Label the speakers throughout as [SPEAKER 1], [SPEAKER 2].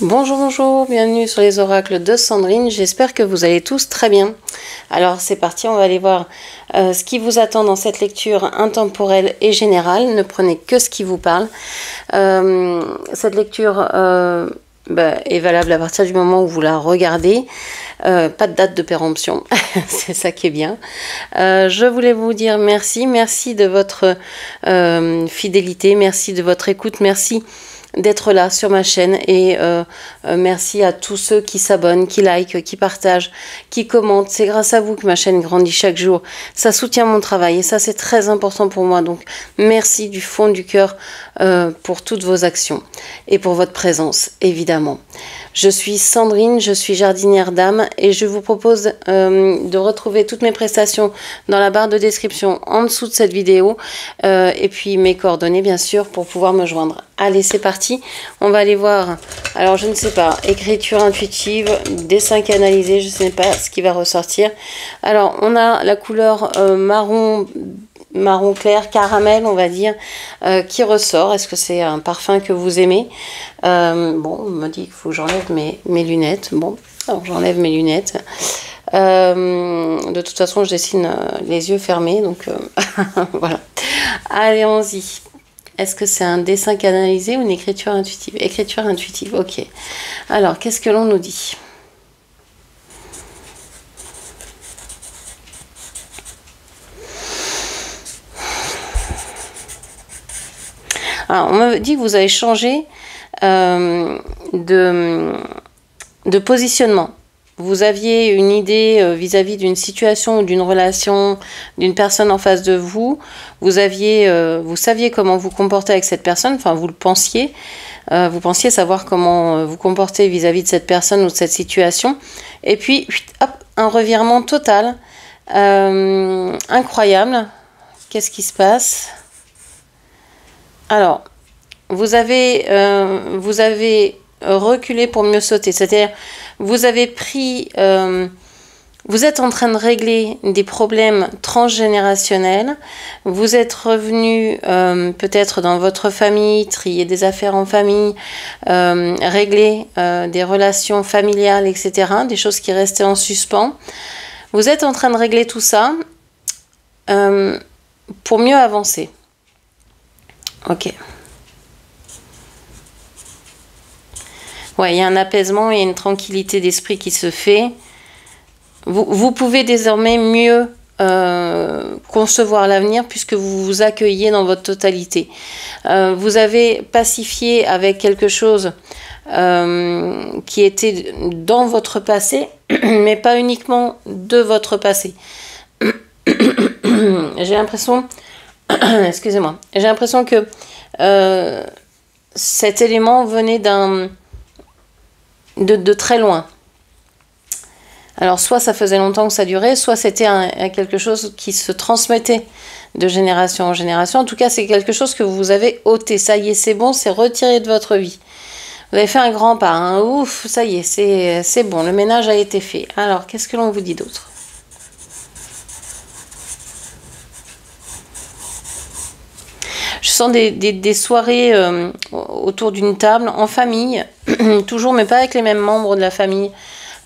[SPEAKER 1] Bonjour, bonjour, bienvenue sur les oracles de Sandrine, j'espère que vous allez tous très bien. Alors c'est parti, on va aller voir ce qui vous attend dans cette lecture intemporelle et générale, ne prenez que ce qui vous parle. Cette lecture est valable à partir du moment où vous la regardez, pas de date de péremption, c'est ça qui est bien. Je voulais vous dire merci de votre fidélité, merci de votre écoute, merci d'être là sur ma chaîne et merci à tous ceux qui s'abonnent, qui likent, qui partagent, qui commentent. C'est grâce à vous que ma chaîne grandit chaque jour. Ça soutient mon travail et ça c'est très important pour moi. Donc merci du fond du cœur pour toutes vos actions et pour votre présence évidemment. Je suis Sandrine, je suis jardinière d'âme et je vous propose de retrouver toutes mes prestations dans la barre de description en dessous de cette vidéo et puis mes coordonnées bien sûr pour pouvoir me joindre. Allez, c'est parti, on va aller voir, alors je ne sais pas, écriture intuitive, dessin canalisé, je ne sais pas ce qui va ressortir. Alors on a la couleur marron clair, caramel on va dire, qui ressort. Est-ce que c'est un parfum que vous aimez? Bon, on me dit qu'il faut que j'enlève mes lunettes. Bon, alors j'enlève mes lunettes. De toute façon je dessine les yeux fermés, donc voilà. Allez, allons-y. Est-ce que c'est un dessin canalisé ou une écriture intuitive? Écriture intuitive, ok. Alors, qu'est-ce que l'on nous dit? Alors, on me dit que vous avez changé de positionnement. Vous aviez une idée vis-à-vis d'une situation ou d'une relation, d'une personne en face de vous. Vous saviez comment vous comporter avec cette personne, enfin vous le pensiez. Vous pensiez savoir comment vous comporter vis-à-vis de cette personne ou de cette situation. Et puis, hop, un revirement total, incroyable. Qu'est-ce qui se passe? Alors, vous avez reculé pour mieux sauter, c'est-à-dire vous avez pris, vous êtes en train de régler des problèmes transgénérationnels, vous êtes revenu peut-être dans votre famille, trier des affaires en famille, régler des relations familiales, etc., des choses qui restaient en suspens. Vous êtes en train de régler tout ça pour mieux avancer. Ok. Ouais, il y a un apaisement, il y a une tranquillité d'esprit qui se fait. Vous pouvez désormais mieux concevoir l'avenir puisque vous vous accueillez dans votre totalité. Vous avez pacifié avec quelque chose qui était dans votre passé, mais pas uniquement de votre passé. J'ai l'impression, excusez-moi, j'ai l'impression que cet élément venait de très loin. Alors soit ça faisait longtemps que ça durait, soit c'était quelque chose qui se transmettait de génération en génération. En tout cas, c'est quelque chose que vous avez ôté. Ça y est, c'est bon, c'est retiré de votre vie. Vous avez fait un grand pas, hein. Ouf, ça y est, c'est bon, le ménage a été fait. Alors, qu'est-ce que l'on vous dit d'autre? Je sens des soirées autour d'une table, en famille, toujours, mais pas avec les mêmes membres de la famille.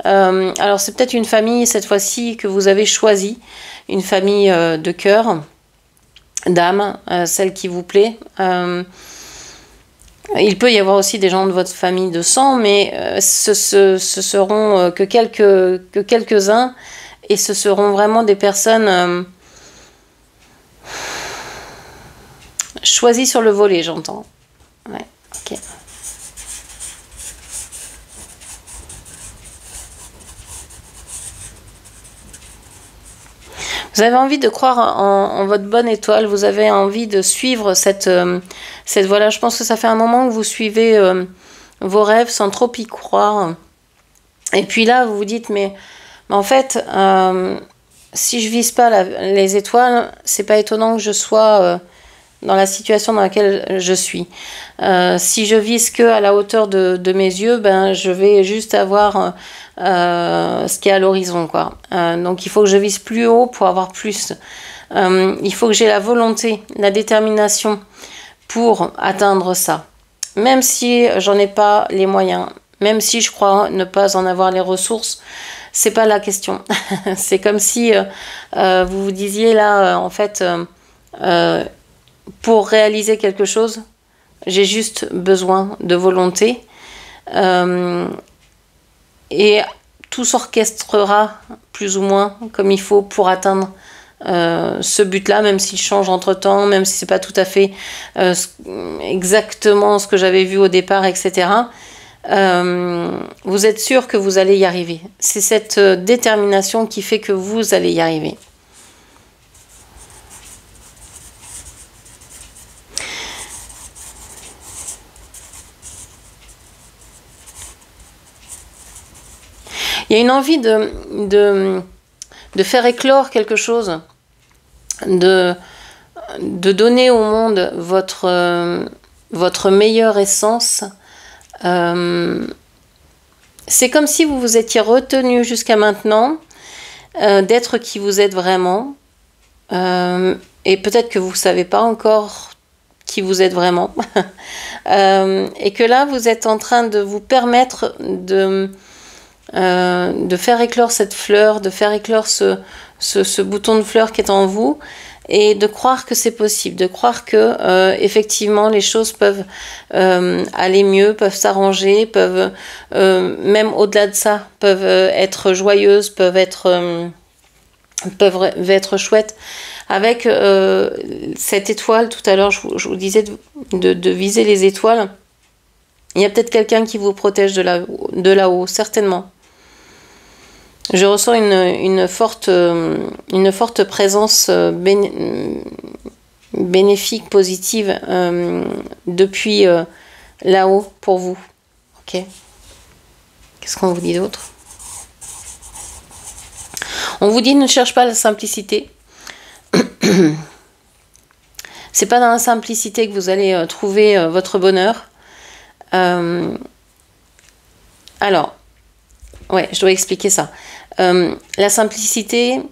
[SPEAKER 1] Alors, c'est peut-être une famille, cette fois-ci, que vous avez choisie, une famille de cœur, d'âme, celle qui vous plaît. Il peut y avoir aussi des gens de votre famille de sang, mais ce seront que quelques-uns, et ce seront vraiment des personnes choisies sur le volet, j'entends. Ouais, ok. Vous avez envie de croire en votre bonne étoile, vous avez envie de suivre cette voie-là. Je pense que ça fait un moment que vous suivez vos rêves sans trop y croire. Et puis là, vous vous dites, mais en fait, si je vise pas les étoiles, c'est pas étonnant que je sois dans la situation dans laquelle je suis. Si je vise que à la hauteur de mes yeux, ben je vais juste avoir ce qui est à l'horizon, quoi. Donc il faut que je vise plus haut pour avoir plus. Il faut que j'ai la volonté, la détermination pour atteindre ça. Même si j'en ai pas les moyens, même si je crois ne pas en avoir les ressources, c'est pas la question. C'est comme si vous vous disiez là, en fait, pour réaliser quelque chose, j'ai juste besoin de volonté. Et tout s'orchestrera plus ou moins comme il faut pour atteindre ce but-là, même s'il change entre-temps, même si c'est pas tout à fait exactement ce que j'avais vu au départ, etc. Vous êtes sûr que vous allez y arriver. C'est cette détermination qui fait que vous allez y arriver. Il y a une envie de faire éclore quelque chose, de donner au monde votre meilleure essence. C'est comme si vous vous étiez retenu jusqu'à maintenant d'être qui vous êtes vraiment. Et peut-être que vous ne savez pas encore qui vous êtes vraiment. Et que là, vous êtes en train de vous permettre de faire éclore cette fleur, de faire éclore ce bouton de fleur qui est en vous, et de croire que c'est possible, de croire que effectivement les choses peuvent aller mieux, peuvent s'arranger, peuvent même au-delà de ça, peuvent être joyeuses, peuvent être chouettes. Avec cette étoile, tout à l'heure je vous disais de viser les étoiles. Il y a peut-être quelqu'un qui vous protège de là-haut, certainement. Je ressens une forte présence bénéfique, positive depuis là-haut pour vous. Ok. Qu'est-ce qu'on vous dit d'autre? On vous dit ne cherche pas la simplicité. C'est pas dans la simplicité que vous allez trouver votre bonheur. Alors, ouais, je dois expliquer ça. La simplicité,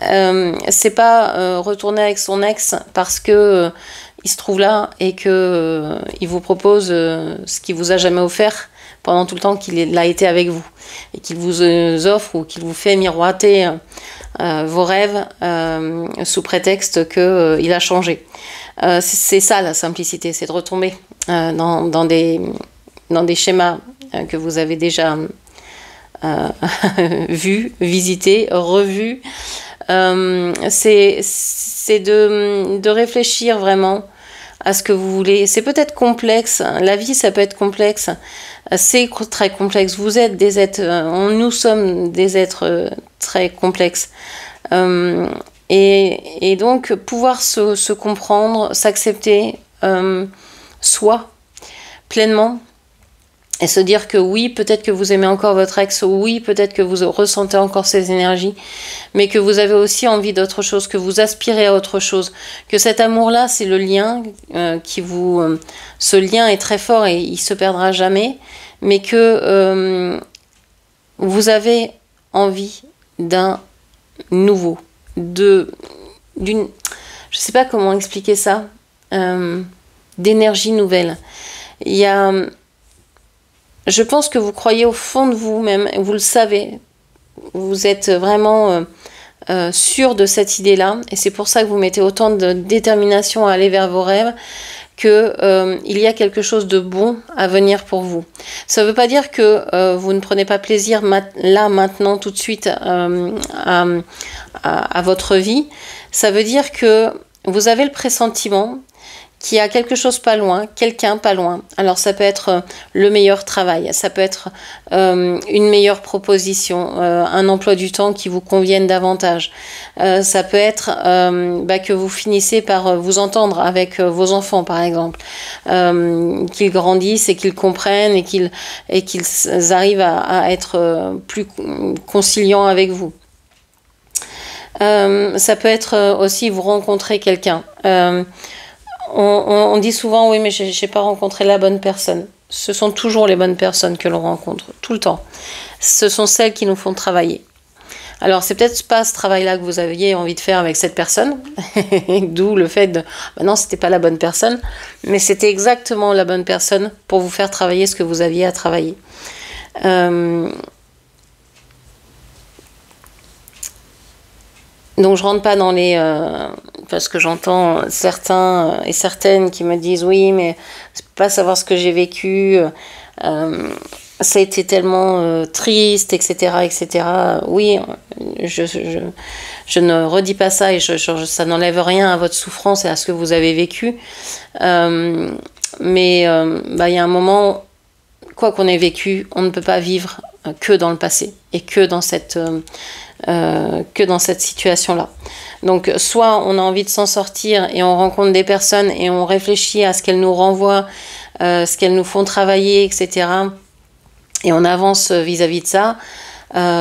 [SPEAKER 1] c'est pas retourner avec son ex parce que il se trouve là et que il vous propose ce qu'il vous a jamais offert pendant tout le temps qu'il a été avec vous et qu'il vous offre ou qu'il vous fait miroiter vos rêves sous prétexte que il a changé. C'est ça la simplicité, c'est de retomber dans des schémas que vous avez déjà vus, visités, revus. C'est de réfléchir vraiment à ce que vous voulez. C'est peut-être complexe, la vie ça peut être complexe, c'est très complexe. Vous êtes des êtres, nous sommes des êtres très complexes. Et donc pouvoir se comprendre, s'accepter soi pleinement et se dire que oui, peut-être que vous aimez encore votre ex, oui, peut-être que vous ressentez encore ces énergies, mais que vous avez aussi envie d'autre chose, que vous aspirez à autre chose, que cet amour-là, c'est le lien ce lien est très fort et il se perdra jamais, mais que vous avez envie d'un nouveau, je sais pas comment expliquer ça, d'énergie nouvelle. Il y a, je pense que vous croyez au fond de vous-même, vous le savez, vous êtes vraiment sûr de cette idée-là, et c'est pour ça que vous mettez autant de détermination à aller vers vos rêves, que il y a quelque chose de bon à venir pour vous. Ça ne veut pas dire que vous ne prenez pas plaisir là, maintenant, tout de suite à votre vie. Ça veut dire que vous avez le pressentiment qu'il y a quelque chose pas loin, quelqu'un pas loin. Alors ça peut être le meilleur travail, ça peut être une meilleure proposition, un emploi du temps qui vous convienne davantage. Ça peut être que vous finissez par vous entendre avec vos enfants, par exemple, qu'ils grandissent et qu'ils comprennent et qu'ils arrivent à être plus conciliants avec vous. Ça peut être aussi vous rencontrer quelqu'un. On dit souvent, oui, mais j'ai pas rencontré la bonne personne. Ce sont toujours les bonnes personnes que l'on rencontre, tout le temps. Ce sont celles qui nous font travailler. Alors, c'est peut-être pas ce travail-là que vous aviez envie de faire avec cette personne, d'où le fait de, bah non, c'était pas la bonne personne, mais c'était exactement la bonne personne pour vous faire travailler ce que vous aviez à travailler. Donc je rentre pas dans les... parce que j'entends certains et certaines qui me disent oui, mais c'est pas savoir ce que j'ai vécu, ça a été tellement triste, etc., etc. Oui, je ne redis pas ça et ça n'enlève rien à votre souffrance et à ce que vous avez vécu. Mais bah, y a un moment, quoi qu'on ait vécu, on ne peut pas vivre que dans le passé et que dans cette situation-là. Donc, soit on a envie de s'en sortir et on rencontre des personnes et on réfléchit à ce qu'elles nous renvoient, ce qu'elles nous font travailler, etc. Et on avance vis-à-vis de ça.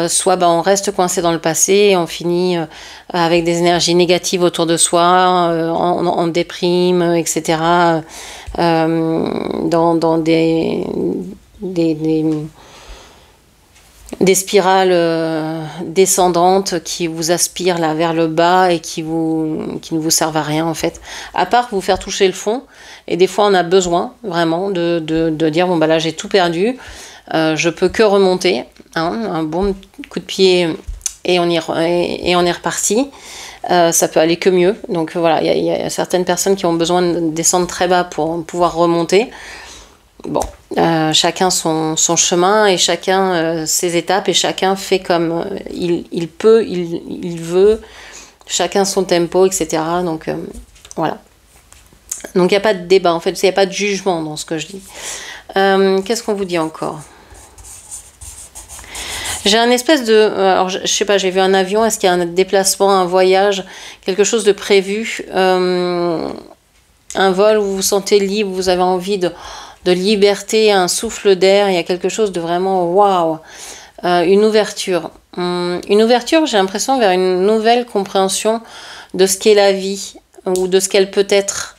[SPEAKER 1] Soit bah, on reste coincé dans le passé et on finit avec des énergies négatives autour de soi, en déprime, etc. Dans des spirales descendantes qui vous aspirent là vers le bas et qui ne vous servent à rien en fait, à part vous faire toucher le fond. Et des fois on a besoin vraiment de dire bon bah là j'ai tout perdu, je peux que remonter, hein, un bon coup de pied et on est reparti. Ça peut aller que mieux. Donc voilà, il y a certaines personnes qui ont besoin de descendre très bas pour pouvoir remonter. Bon, chacun son chemin et chacun ses étapes et chacun fait comme il peut, il veut, chacun son tempo, etc. Donc voilà. Donc il n'y a pas de débat, en fait, il n'y a pas de jugement dans ce que je dis. Qu'est-ce qu'on vous dit encore? J'ai un espèce de... alors je sais pas, j'ai vu un avion, est-ce qu'il y a un déplacement, un voyage, quelque chose de prévu, un vol où vous vous sentez libre, vous avez envie de liberté, un souffle d'air, il y a quelque chose de vraiment waouh, une ouverture. Une ouverture, j'ai l'impression, vers une nouvelle compréhension de ce qu'est la vie ou de ce qu'elle peut être.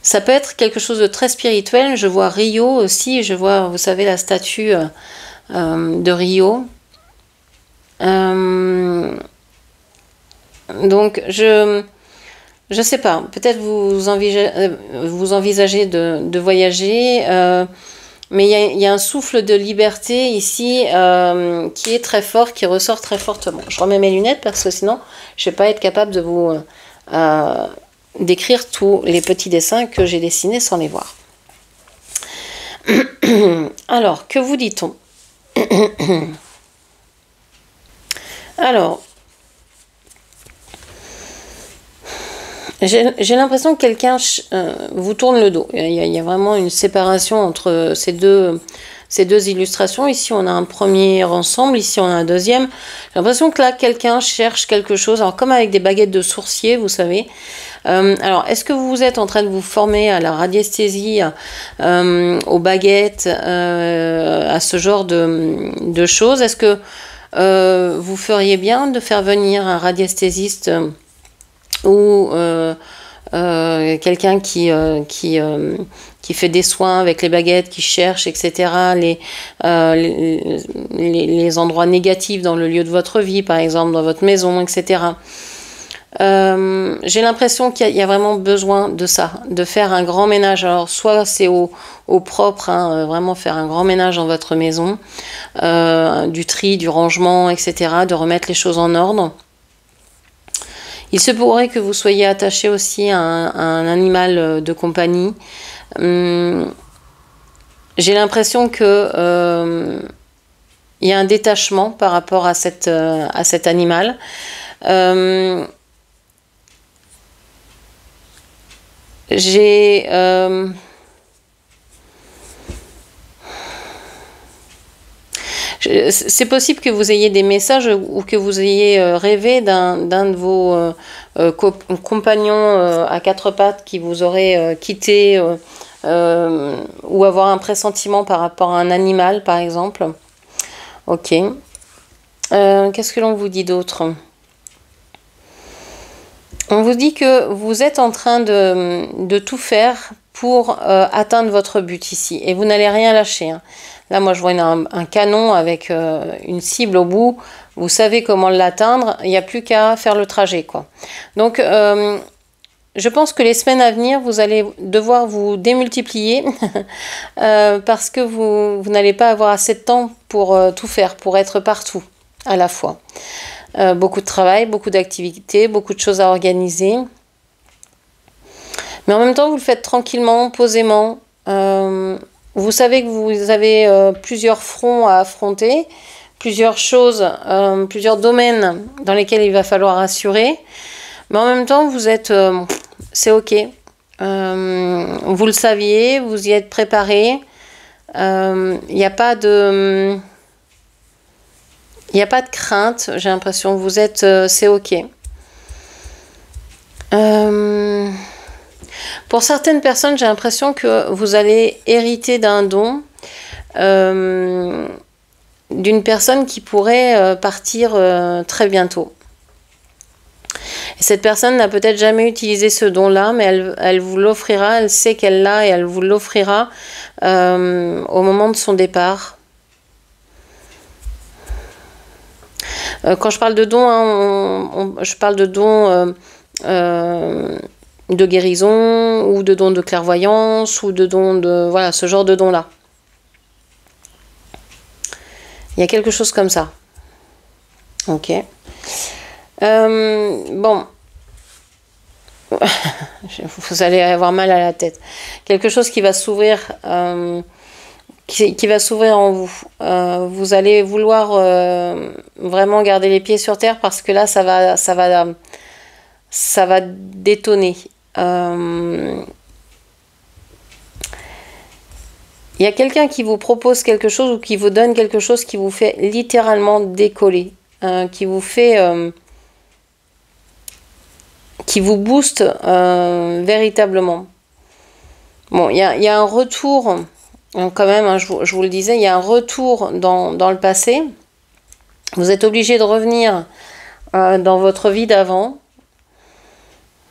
[SPEAKER 1] Ça peut être quelque chose de très spirituel. Je vois Rio aussi, je vois, vous savez, la statue de Rio. Donc, je sais pas, peut-être vous envisagez de voyager, mais il y a un souffle de liberté ici qui est très fort, qui ressort très fortement. Je remets mes lunettes parce que sinon, je ne vais pas être capable de vous décrire tous les petits dessins que j'ai dessinés sans les voir. Alors, que vous dit-on? Alors, j'ai l'impression que quelqu'un vous tourne le dos. Il y a vraiment une séparation entre ces deux illustrations. Ici, on a un premier ensemble. Ici, on a un deuxième. J'ai l'impression que là, quelqu'un cherche quelque chose. Alors, comme avec des baguettes de sourcier, vous savez. Alors, est-ce que vous êtes en train de vous former à la radiesthésie, aux baguettes, à ce genre de choses? Est-ce que vous feriez bien de faire venir un radiesthésiste ou quelqu'un qui fait des soins avec les baguettes, qui cherche, etc., les endroits négatifs dans le lieu de votre vie, par exemple, dans votre maison, etc. J'ai l'impression qu'il y a vraiment besoin de ça, de faire un grand ménage. Alors, soit c'est au propre, hein, vraiment faire un grand ménage dans votre maison, du tri, du rangement, etc., de remettre les choses en ordre. Il se pourrait que vous soyez attaché aussi à un animal de compagnie. J'ai l'impression que il y a un détachement par rapport à cet animal. C'est possible que vous ayez des messages ou que vous ayez rêvé d'un de vos compagnons à quatre pattes qui vous aurait quitté ou avoir un pressentiment par rapport à un animal, par exemple. Ok. Qu'est-ce que l'on vous dit d'autre? On vous dit que vous êtes en train de tout faire pour atteindre votre but ici. Et vous n'allez rien lâcher. Hein. Là, moi, je vois un canon avec une cible au bout. Vous savez comment l'atteindre. Il n'y a plus qu'à faire le trajet, quoi. Donc, je pense que les semaines à venir, vous allez devoir vous démultiplier parce que vous n'allez pas avoir assez de temps pour tout faire, pour être partout à la fois. Beaucoup de travail, beaucoup d'activités, beaucoup de choses à organiser. Mais en même temps, vous le faites tranquillement, posément. Vous savez que vous avez plusieurs fronts à affronter, plusieurs choses, plusieurs domaines dans lesquels il va falloir assurer. Mais en même temps, vous êtes... c'est ok. Vous le saviez, vous y êtes préparé. Il n'y a pas de... Il n'y a pas de crainte, j'ai l'impression. Vous êtes... c'est ok. Pour certaines personnes, j'ai l'impression que vous allez hériter d'un don d'une personne qui pourrait partir très bientôt. Et cette personne n'a peut-être jamais utilisé ce don-là, mais elle vous l'offrira, elle sait qu'elle l'a et elle vous l'offrira au moment de son départ. Quand je parle de don, hein, je parle de don de guérison ou de don de clairvoyance ou de don de... Voilà, ce genre de don-là. Il y a quelque chose comme ça. Ok. Bon. Vous allez avoir mal à la tête. Quelque chose qui va s'ouvrir... qui va s'ouvrir en vous. Vous allez vouloir vraiment garder les pieds sur terre parce que là, ça va détonner. Il y a quelqu'un qui vous propose quelque chose ou qui vous donne quelque chose qui vous fait littéralement décoller, qui vous fait... qui vous booste véritablement. Bon, il y a un retour... quand même, hein, je vous le disais, il y a un retour dans le passé. Vous êtes obligé de revenir dans votre vie d'avant.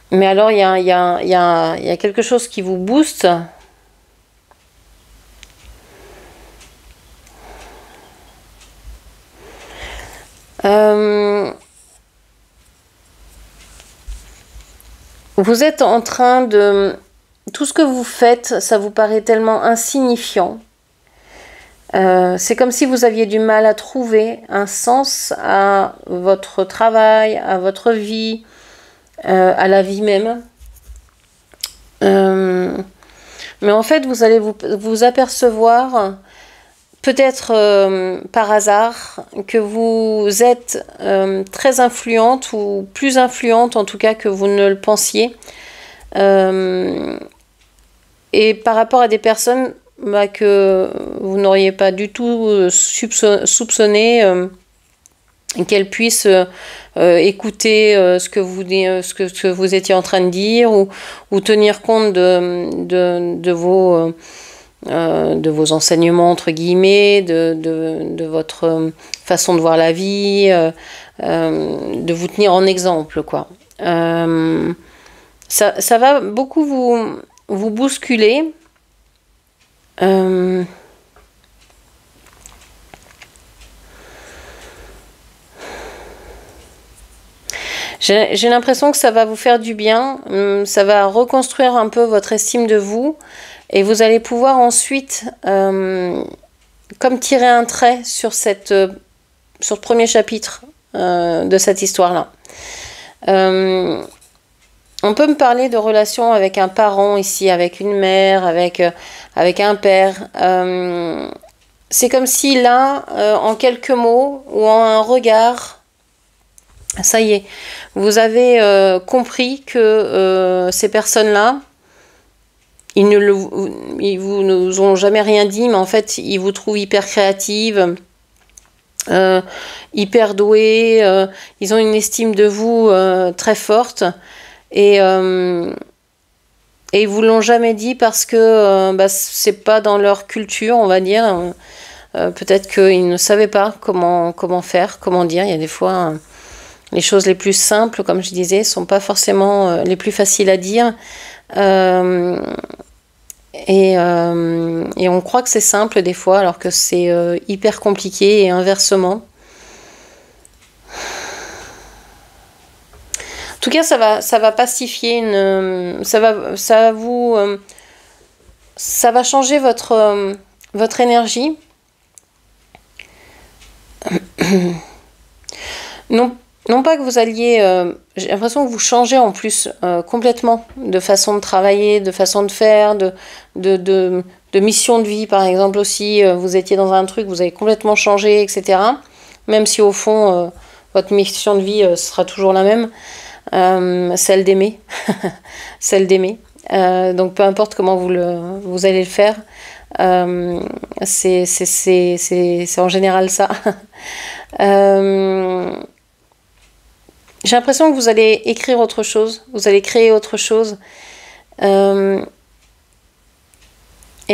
[SPEAKER 1] Mais alors, il y a quelque chose qui vous booste. Vous êtes en train de... Tout ce que vous faites, ça vous paraît tellement insignifiant. C'est comme si vous aviez du mal à trouver un sens à votre travail, à votre vie, à la vie même. Mais en fait, vous allez vous apercevoir, peut-être par hasard, que vous êtes très influente ou plus influente en tout cas que vous ne le pensiez. Et par rapport à des personnes que vous n'auriez pas du tout soupçonné qu'elles puissent écouter ce que vous étiez en train de dire ou tenir compte de vos enseignements entre guillemets, de votre façon de voir la vie, de vous tenir en exemple, quoi. Ça va beaucoup vous bousculer. J'ai l'impression que ça va vous faire du bien, ça va reconstruire un peu votre estime de vous et vous allez pouvoir ensuite comme tirer un trait sur ce premier chapitre de cette histoire-là. On peut me parler de relations avec un parent ici, avec une mère, avec un père. C'est comme si là, en quelques mots ou en un regard, ça y est, vous avez compris que ces personnes-là, ils vous nous ont jamais rien dit, mais en fait, ils vous trouvent hyper créative, hyper douée, ils ont une estime de vous très forte. Et ils vous l'ont jamais dit parce que c'est pas dans leur culture, on va dire. Peut-être qu'ils ne savaient pas comment faire, comment dire. Il y a des fois les choses les plus simples, comme je disais, sont pas forcément les plus faciles à dire. Et on croit que c'est simple des fois, alors que c'est hyper compliqué et inversement. En tout cas, ça va pacifier ça va changer votre énergie. Non pas que vous alliez... j'ai l'impression que vous changez en plus complètement de façon de travailler, de façon de faire, de mission de vie par exemple aussi. Vous étiez dans un truc, vous avez complètement changé, etc. Même si au fond, votre mission de vie sera toujours la même, celle d'aimer. Celle d'aimer. Donc peu importe comment vous allez le faire, c'est en général ça. J'ai l'impression que vous allez écrire autre chose, vous allez créer autre chose, et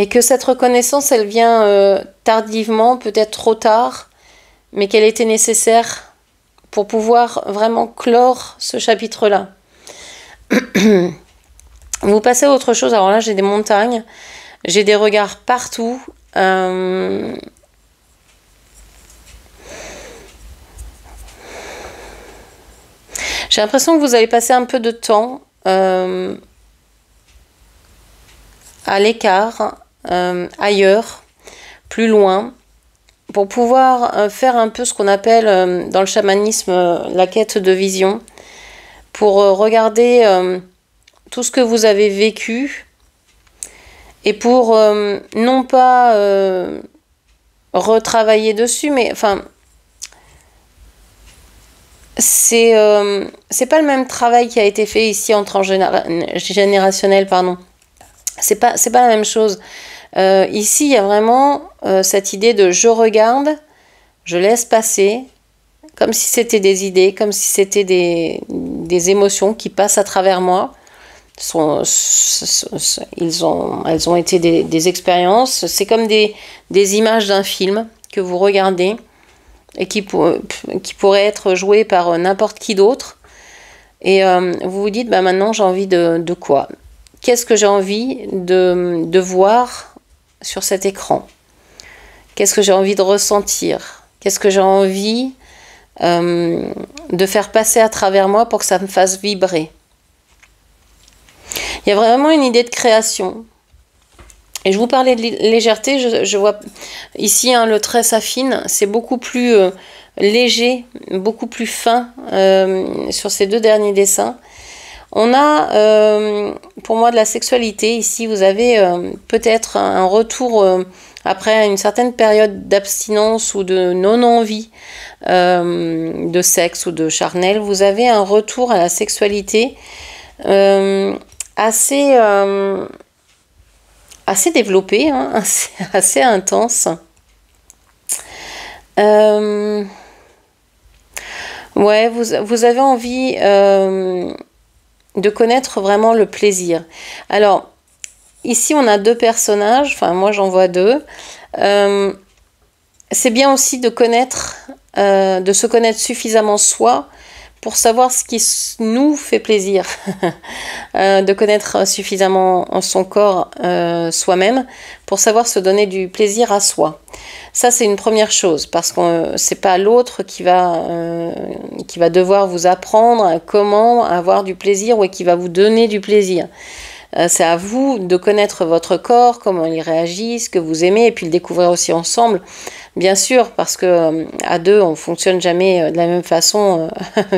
[SPEAKER 1] que cette reconnaissance, elle vient tardivement, peut-être trop tard, mais qu'elle était nécessaire pour pouvoir vraiment clore ce chapitre-là. Vous passez à autre chose. Alors là, j'ai des montagnes, j'ai des regards partout. J'ai l'impression que vous allez passer un peu de temps à l'écart, ailleurs, plus loin, pour pouvoir faire un peu ce qu'on appelle dans le chamanisme la quête de vision, pour regarder tout ce que vous avez vécu et pour non pas retravailler dessus, mais enfin... c'est pas le même travail qui a été fait ici en transgénérationnel, pardon. C'est pas la même chose. Ici, il y a vraiment cette idée de je regarde, je laisse passer, comme si c'était des idées, comme si c'était des émotions qui passent à travers moi. Elles ont été des expériences. C'est comme des images d'un film que vous regardez et qui pourrait être joué par n'importe qui d'autre. Et vous vous dites, bah maintenant j'ai envie de quoi? Qu'est-ce que j'ai envie de voir sur cet écran? Qu'est-ce que j'ai envie de ressentir? Qu'est-ce que j'ai envie de faire passer à travers moi pour que ça me fasse vibrer? Il y a vraiment une idée de création. Et je vous parlais de légèreté, je vois ici le trait s'affine, c'est beaucoup plus léger, beaucoup plus fin sur ces deux derniers dessins. On a pour moi de la sexualité, ici vous avez peut-être un retour après une certaine période d'abstinence ou de non-envie de sexe ou de charnel, vous avez un retour à la sexualité assez développé, hein, assez intense. Ouais, vous avez envie de connaître vraiment le plaisir. Alors, ici, on a deux personnages, enfin, moi, j'en vois deux. C'est bien aussi de se connaître suffisamment soi pour savoir ce qui nous fait plaisir, de connaître suffisamment son corps soi-même pour savoir se donner du plaisir à soi. Ça, c'est une première chose, parce que c'est pas l'autre qui va devoir vous apprendre comment avoir du plaisir ou qui va vous donner du plaisir. C'est à vous de connaître votre corps, comment il réagit, ce que vous aimez, et puis le découvrir aussi ensemble. Bien sûr, parce que à deux, on fonctionne jamais de la même façon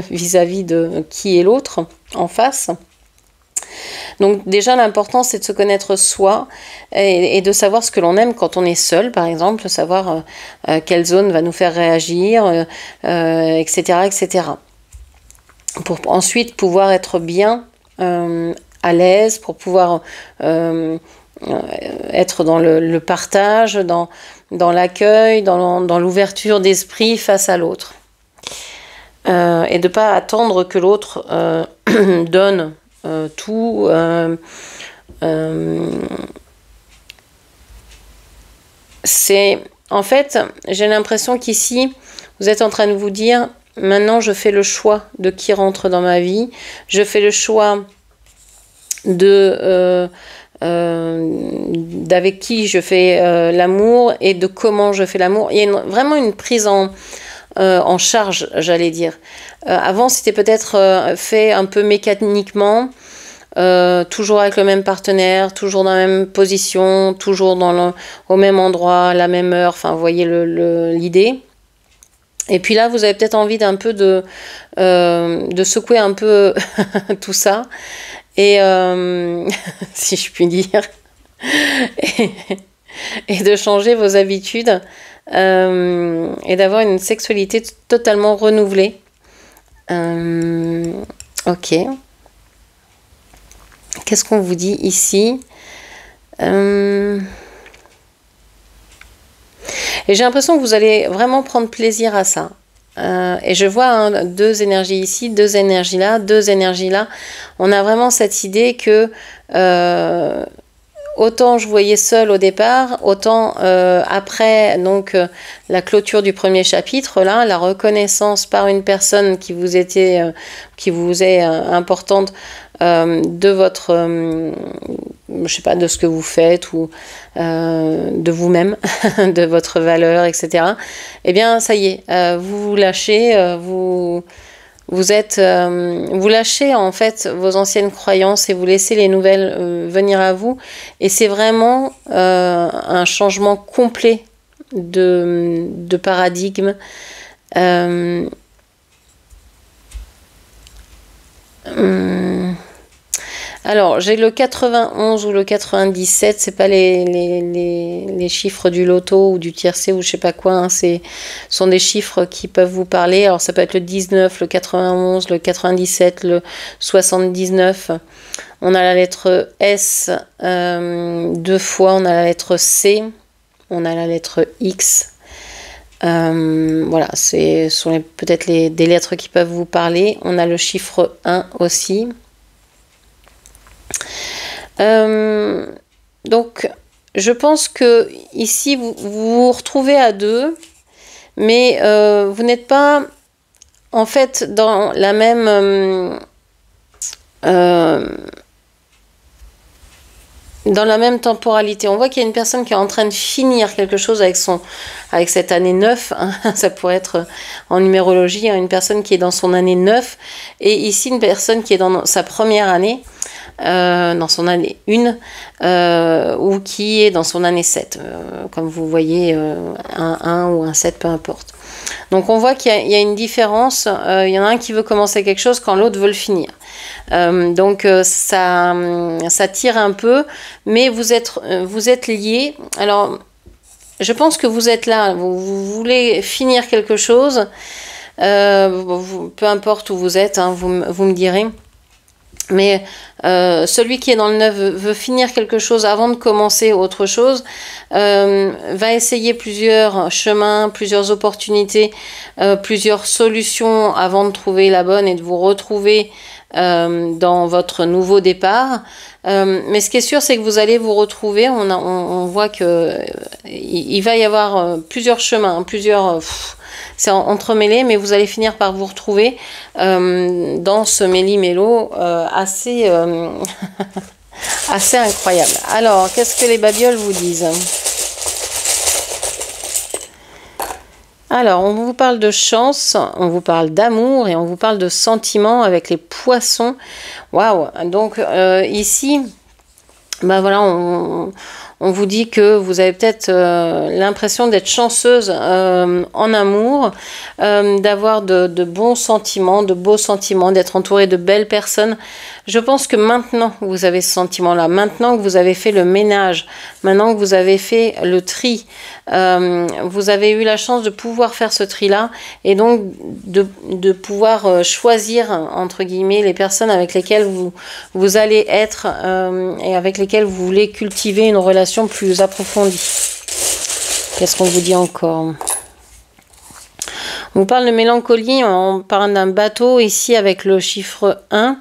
[SPEAKER 1] vis-à-vis de qui est l'autre en face. Donc déjà, l'important, c'est de se connaître soi et de savoir ce que l'on aime quand on est seul, par exemple, savoir quelle zone va nous faire réagir, etc., etc. Pour ensuite pouvoir être bien à l'aise, pour pouvoir être dans le partage, dans l'accueil, dans l'ouverture d'esprit face à l'autre. Et de ne pas attendre que l'autre donne tout. En fait, j'ai l'impression qu'ici, vous êtes en train de vous dire, maintenant je fais le choix de qui rentre dans ma vie, je fais le choix de d'avec qui je fais l'amour et de comment je fais l'amour. Il y a vraiment une prise en charge, j'allais dire. Avant, c'était peut-être fait un peu mécaniquement, toujours avec le même partenaire, toujours dans la même position, toujours au même endroit, la même heure. Enfin, vous voyez l'idée. Et puis là, vous avez peut-être envie d'un peu de secouer un peu tout ça. Et si je puis dire, et de changer vos habitudes et d'avoir une sexualité totalement renouvelée. Ok. Qu'est-ce qu'on vous dit ici? Et j'ai l'impression que vous allez vraiment prendre plaisir à ça. Et je vois deux énergies ici, deux énergies là, deux énergies là. On a vraiment cette idée que autant je voyais seul au départ, autant après donc la clôture du premier chapitre, là, la reconnaissance par une personne qui vous est importante de votre, je sais pas, de ce que vous faites ou de vous-même, de votre valeur, etc. Eh bien, ça y est, vous vous lâchez, vous lâchez en fait vos anciennes croyances et vous laissez les nouvelles venir à vous. Et c'est vraiment un changement complet de paradigme. Alors, j'ai le 91 ou le 97, c'est pas les chiffres du loto ou du tiercé ou je sais pas quoi, hein, sont des chiffres qui peuvent vous parler. Alors, ça peut être le 19, le 91, le 97, le 79. On a la lettre S deux fois, on a la lettre C, on a la lettre X. Voilà, ce sont peut-être des lettres qui peuvent vous parler. On a le chiffre 1 aussi. Donc, je pense que ici, vous vous retrouvez à deux, mais vous n'êtes pas, en fait, dans la même temporalité. On voit qu'il y a une personne qui est en train de finir quelque chose avec cette année 9. Hein. Ça pourrait être en numérologie, hein, une personne qui est dans son année 9. Et ici, une personne qui est dans sa première année, dans son année 1, ou qui est dans son année 7. Comme vous voyez, un 1 ou un 7, peu importe. Donc on voit qu'il y a une différence. Il y en a un qui veut commencer quelque chose quand l'autre veut le finir. Donc ça tire un peu, mais vous êtes liés. Alors, je pense que vous êtes là, vous voulez finir quelque chose, peu importe où vous êtes, hein, vous me direz. Mais celui qui est dans le 9 veut finir quelque chose avant de commencer autre chose, va essayer plusieurs chemins, plusieurs opportunités, plusieurs solutions avant de trouver la bonne et de vous retrouver dans votre nouveau départ. Mais ce qui est sûr, c'est que vous allez vous retrouver. On voit que il va y avoir plusieurs chemins, c'est entremêlé, mais vous allez finir par vous retrouver dans ce méli-mélo assez incroyable. Alors, qu'est-ce que les babioles vous disent? Alors, on vous parle de chance, on vous parle d'amour et on vous parle de sentiments avec les poissons. Waouh! Donc, ici, bah voilà, on vous dit que vous avez peut-être l'impression d'être chanceuse en amour, d'avoir de bons sentiments, de beaux sentiments, d'être entourée de belles personnes. Je pense que maintenant vous avez ce sentiment-là, maintenant que vous avez fait le ménage, maintenant que vous avez fait le tri, vous avez eu la chance de pouvoir faire ce tri-là et donc de pouvoir choisir, entre guillemets, les personnes avec lesquelles vous allez être et avec lesquelles vous voulez cultiver une relation plus approfondie. Qu'est-ce qu'on vous dit encore? On vous parle de mélancolie, on parle d'un bateau ici avec le chiffre 1.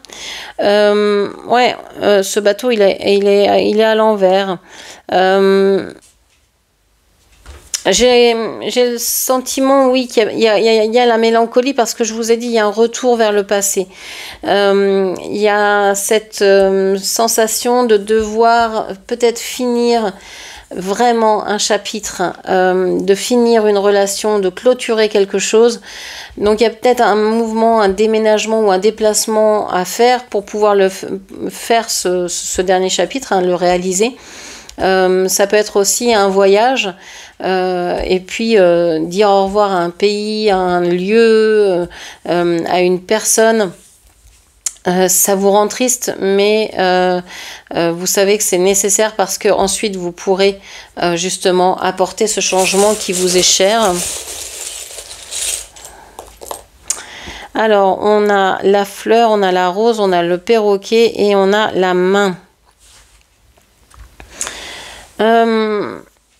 [SPEAKER 1] Ce bateau, il est à l'envers. J'ai le sentiment, oui, qu'il y a la mélancolie parce que je vous ai dit, il y a un retour vers le passé. Il y a cette sensation de devoir peut-être finir vraiment un chapitre, de finir une relation, de clôturer quelque chose. Donc il y a peut-être un mouvement, un déménagement ou un déplacement à faire pour pouvoir faire ce dernier chapitre, hein, le réaliser. Ça peut être aussi un voyage et puis dire au revoir à un pays, à un lieu, à une personne. Ça vous rend triste, mais vous savez que c'est nécessaire parce que ensuite vous pourrez justement apporter ce changement qui vous est cher. Alors, on a la fleur, on a la rose, on a le perroquet et on a la main.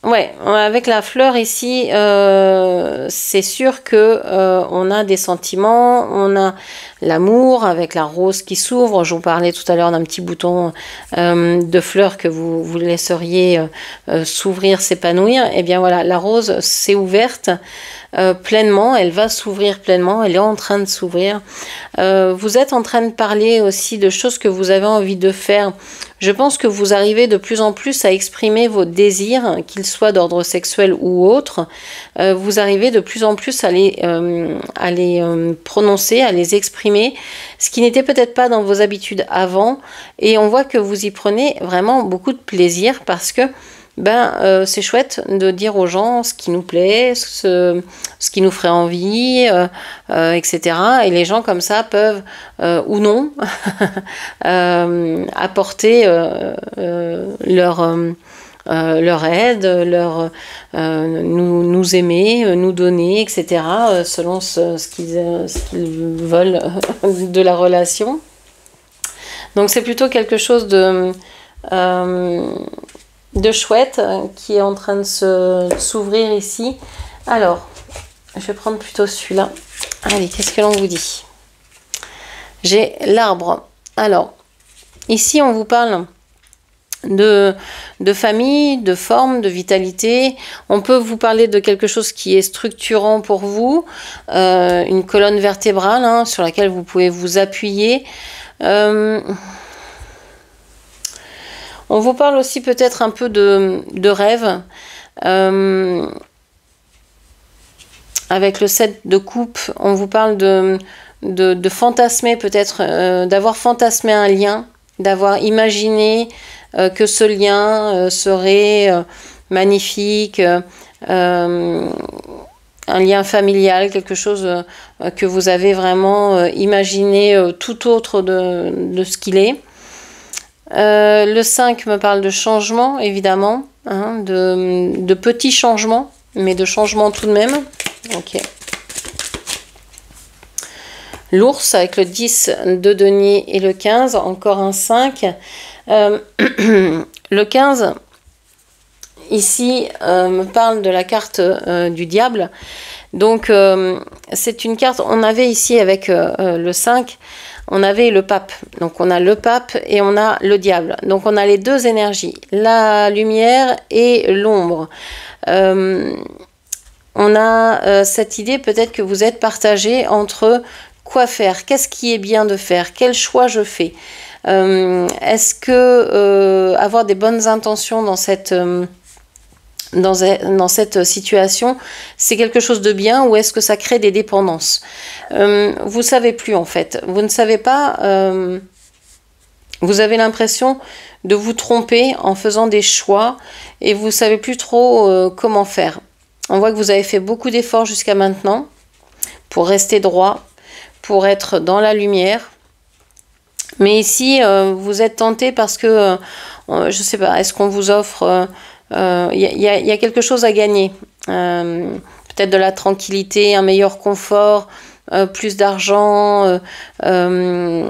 [SPEAKER 1] Ouais, avec la fleur ici, c'est sûr que on a des sentiments, on a l'amour avec la rose qui s'ouvre. Je vous parlais tout à l'heure d'un petit bouton de fleur que vous laisseriez s'ouvrir, s'épanouir. Et bien voilà, la rose s'est ouverte pleinement, elle va s'ouvrir pleinement, elle est en train de s'ouvrir. Vous êtes en train de parler aussi de choses que vous avez envie de faire. Je pense que vous arrivez de plus en plus à exprimer vos désirs, qu'ils soient d'ordre sexuel ou autre. Vous arrivez de plus en plus à les prononcer, à les exprimer, ce qui n'était peut-être pas dans vos habitudes avant. Et on voit que vous y prenez vraiment beaucoup de plaisir parce que c'est chouette de dire aux gens ce qui nous plaît, ce qui nous ferait envie, etc. Et les gens comme ça peuvent, ou non, apporter leur aide, nous aimer, nous donner, etc. Selon ce qu'ils veulent de la relation. Donc c'est plutôt quelque chose de chouette qui est en train de s'ouvrir ici. Alors, je vais prendre plutôt celui-là. Allez, qu'est-ce que l'on vous dit? J'ai l'arbre. Alors, ici, on vous parle de famille, de forme, de vitalité. On peut vous parler de quelque chose qui est structurant pour vous, une colonne vertébrale hein, sur laquelle vous pouvez vous appuyer. On vous parle aussi peut-être un peu de rêve. Avec le 7 de coupe, on vous parle de fantasmer peut-être, d'avoir fantasmé un lien, d'avoir imaginé que ce lien serait magnifique, un lien familial, quelque chose que vous avez vraiment imaginé tout autre de ce qu'il est. Le 5 me parle de changement, évidemment, hein, de petits changements, mais de changements tout de même. Ok. L'ours avec le 10 de denier et le 15, encore un 5. Le 15, ici, me parle de la carte du diable. Donc, c'est une carte, on avait ici avec le 5, on avait le pape. Donc, on a le pape et on a le diable. Donc, on a les deux énergies, la lumière et l'ombre. On a cette idée peut-être que vous êtes partagé entre quoi faire, qu'est-ce qui est bien de faire, quel choix je fais. Est-ce que avoir des bonnes intentions dans cette situation, c'est quelque chose de bien ou est-ce que ça crée des dépendances? Vous ne savez plus en fait. Vous ne savez pas... vous avez l'impression de vous tromper en faisant des choix et vous ne savez plus trop comment faire. On voit que vous avez fait beaucoup d'efforts jusqu'à maintenant pour rester droit, pour être dans la lumière. Mais ici, vous êtes tenté parce que, je ne sais pas, est-ce qu'on vous offre... y a quelque chose à gagner. Peut-être de la tranquillité, un meilleur confort, plus d'argent. Je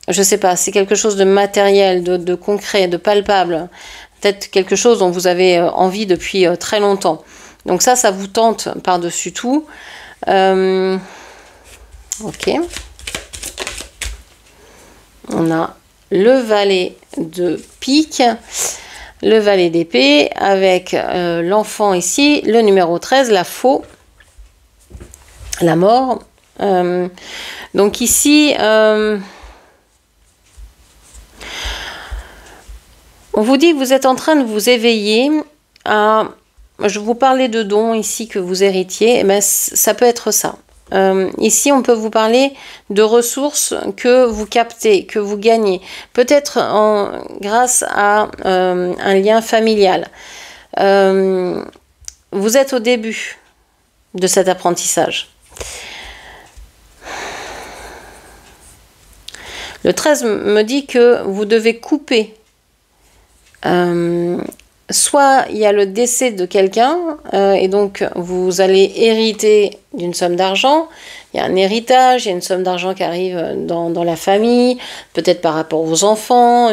[SPEAKER 1] ne sais pas, c'est quelque chose de matériel, de concret, de palpable. Peut-être quelque chose dont vous avez envie depuis très longtemps. Donc ça vous tente par-dessus tout. Ok. On a le valet de pique. le valet d'épée avec l'enfant ici, le numéro 13, la faux, la mort. Donc ici, on vous dit que vous êtes en train de vous éveiller à... Je vous parlais de dons ici que vous héritiez, mais ça peut être ça. Ici, on peut vous parler de ressources que vous captez, que vous gagnez, peut-être grâce à un lien familial. Vous êtes au début de cet apprentissage. Le 13 me dit que vous devez couper. Soit il y a le décès de quelqu'un et donc vous allez hériter d'une somme d'argent. Il y a un héritage, il y a une somme d'argent qui arrive dans la famille, peut-être par rapport aux enfants,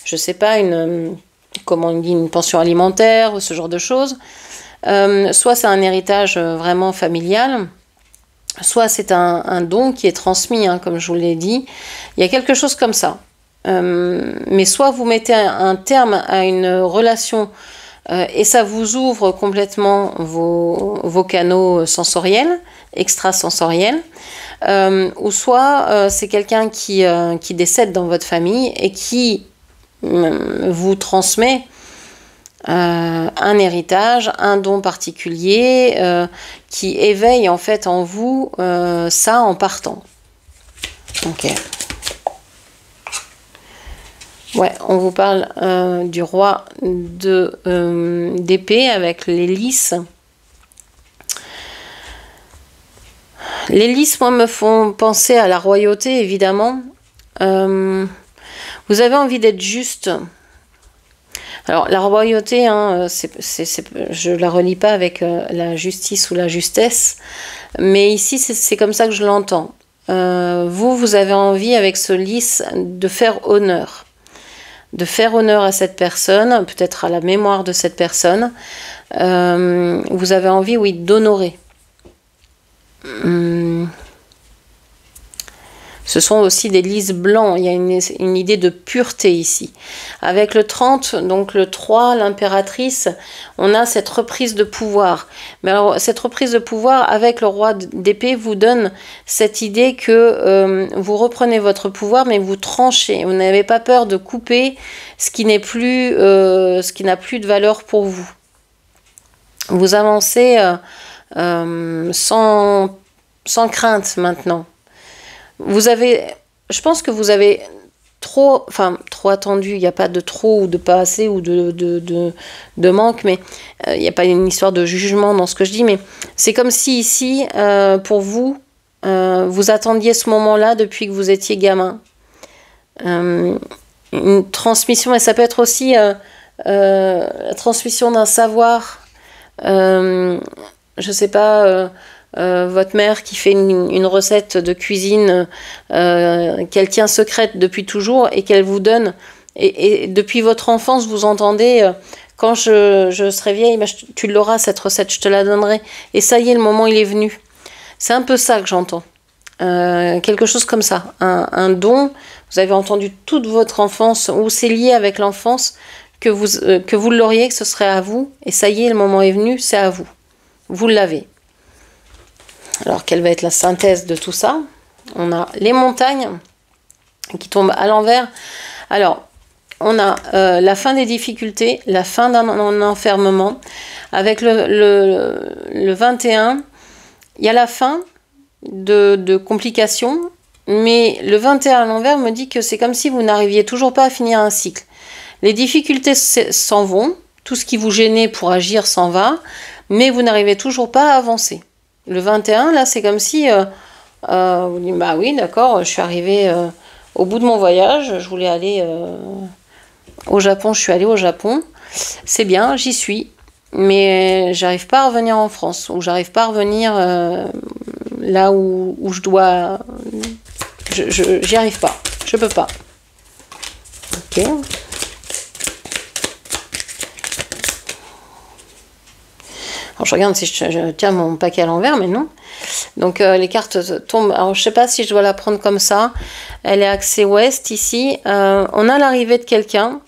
[SPEAKER 1] je sais pas, comment on dit, une pension alimentaire, ce genre de choses. Soit c'est un héritage vraiment familial, soit c'est un don qui est transmis, hein, comme je vous l'ai dit. Il y a quelque chose comme ça. Mais soit vous mettez un terme à une relation et ça vous ouvre complètement vos canaux sensoriels, extrasensoriels, ou soit c'est quelqu'un qui décède dans votre famille et qui vous transmet un héritage, un don particulier qui éveille en fait en vous ça en partant. Ok. Ouais, on vous parle du roi d'épée avec les lys. Les lys, moi, me font penser à la royauté, évidemment. Vous avez envie d'être juste. Alors, la royauté, hein, je ne la relie pas avec la justice ou la justesse, mais ici, c'est comme ça que je l'entends. Vous avez envie, avec ce lys, de faire honneur. De faire honneur à cette personne, peut-être à la mémoire de cette personne. Vous avez envie, oui, d'honorer. Ce sont aussi des lys blancs. Il y a une idée de pureté ici. Avec le 30, donc le 3, l'impératrice, on a cette reprise de pouvoir. Mais alors, cette reprise de pouvoir avec le roi d'épée vous donne cette idée que vous reprenez votre pouvoir, mais vous tranchez. Vous n'avez pas peur de couper ce qui n'a plus de valeur pour vous. Vous avancez sans crainte maintenant. Je pense que vous avez trop attendu. Il n'y a pas de trop ou de pas assez ou de manque, mais il n'y a pas une histoire de jugement dans ce que je dis, mais c'est comme si ici, pour vous, vous attendiez ce moment-là depuis que vous étiez gamin. Une transmission, et ça peut être aussi la transmission d'un savoir, je sais pas, votre mère qui fait une recette de cuisine qu'elle tient secrète depuis toujours et qu'elle vous donne, et depuis votre enfance vous entendez quand je serai vieille, tu l'auras cette recette, je te la donnerai, et ça y est, le moment il est venu. C'est un peu ça que j'entends, quelque chose comme ça, un don. Vous avez entendu toute votre enfance, ou c'est lié avec l'enfance, que vous l'auriez, que ce serait à vous, et ça y est, le moment est venu, c'est à vous, vous l'avez. Alors, quelle va être la synthèse de tout ça? On a les montagnes qui tombent à l'envers. Alors, on a la fin des difficultés, la fin d'un enfermement. Avec le 21, il y a la fin de complications, mais le 21 à l'envers me dit que c'est comme si vous n'arriviez toujours pas à finir un cycle. Les difficultés s'en vont, tout ce qui vous gênait pour agir s'en va, mais vous n'arrivez toujours pas à avancer. Le 21, là, c'est comme si, vous dites, bah oui, d'accord, je suis arrivée au bout de mon voyage, je voulais aller au Japon, je suis allée au Japon, c'est bien, j'y suis, mais j'arrive pas à revenir en France, ou j'arrive pas à revenir là où je dois, j'y arrive pas, je peux pas. Ok. Alors, je regarde si je tiens mon paquet à l'envers, mais non. Donc, les cartes tombent. Alors, je ne sais pas si je dois la prendre comme ça. Elle est axée ouest, ici. On a l'arrivée de quelqu'un.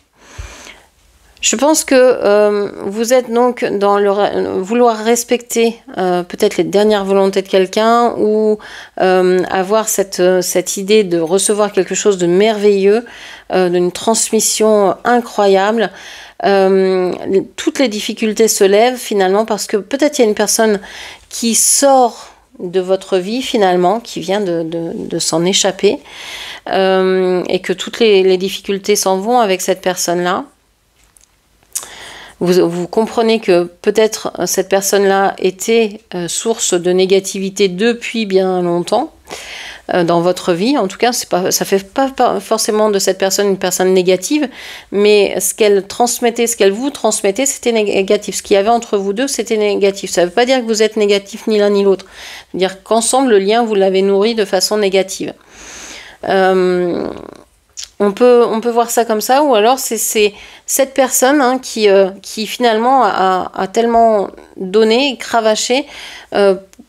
[SPEAKER 1] Je pense que vous êtes donc dans le vouloir respecter peut-être les dernières volontés de quelqu'un ou avoir cette idée de recevoir quelque chose de merveilleux, d'une transmission incroyable. Toutes les difficultés se lèvent finalement parce que peut-être il y a une personne qui sort de votre vie finalement, qui vient de s'en échapper et que toutes les difficultés s'en vont avec cette personne-là. Vous comprenez que peut-être cette personne-là était source de négativité depuis bien longtemps dans votre vie. En tout cas, ça fait pas forcément de cette personne une personne négative, mais ce qu'elle transmettait, ce qu'elle vous transmettait, c'était négatif. Ce qu'il y avait entre vous deux, c'était négatif. Ça ne veut pas dire que vous êtes négatif ni l'un ni l'autre. C'est-à-dire qu'ensemble, le lien, vous l'avez nourri de façon négative. On peut voir ça comme ça, ou alors c'est cette personne hein, qui finalement a tellement donné, cravaché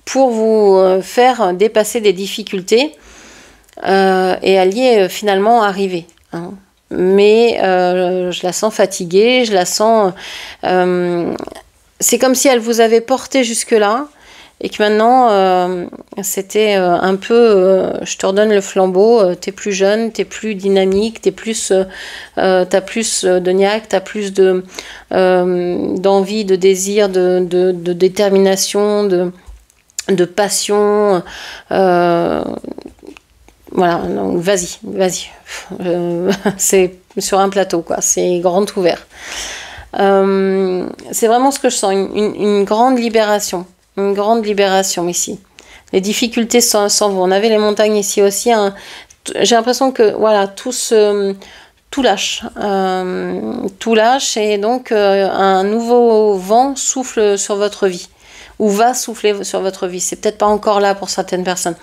[SPEAKER 1] pour vous faire dépasser des difficultés et elle y est finalement arrivée. Hein. Mais je la sens fatiguée, je la sens... c'est comme si elle vous avait porté jusque-là, et que maintenant, c'était un peu, je te redonne le flambeau, t'es plus jeune, t'es plus dynamique, t'as plus de niaque, t'as plus d'envie, de désir, de détermination, de passion. Voilà, donc vas-y. C'est sur un plateau, quoi, c'est grand ouvert. C'est vraiment ce que je sens, une grande libération. Une grande libération ici. Les difficultés s'en vont. On avait les montagnes ici aussi. Hein. J'ai l'impression que voilà, tout lâche. Tout lâche et donc un nouveau vent souffle sur votre vie. Ou va souffler sur votre vie. C'est peut-être pas encore là pour certaines personnes.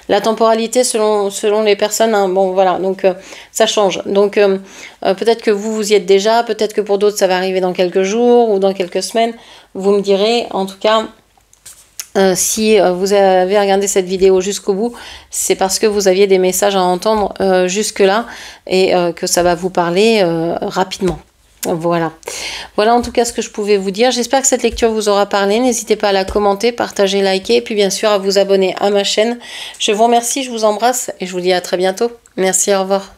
[SPEAKER 1] La temporalité selon les personnes, hein, bon voilà, donc ça change. Donc peut-être que vous y êtes déjà, peut-être que pour d'autres ça va arriver dans quelques jours ou dans quelques semaines. Vous me direz, en tout cas... si vous avez regardé cette vidéo jusqu'au bout, c'est parce que vous aviez des messages à entendre jusque-là et que ça va vous parler rapidement. Voilà. Voilà en tout cas ce que je pouvais vous dire. J'espère que cette lecture vous aura parlé. N'hésitez pas à la commenter, partager, liker et puis bien sûr à vous abonner à ma chaîne. Je vous remercie, je vous embrasse et je vous dis à très bientôt. Merci, au revoir.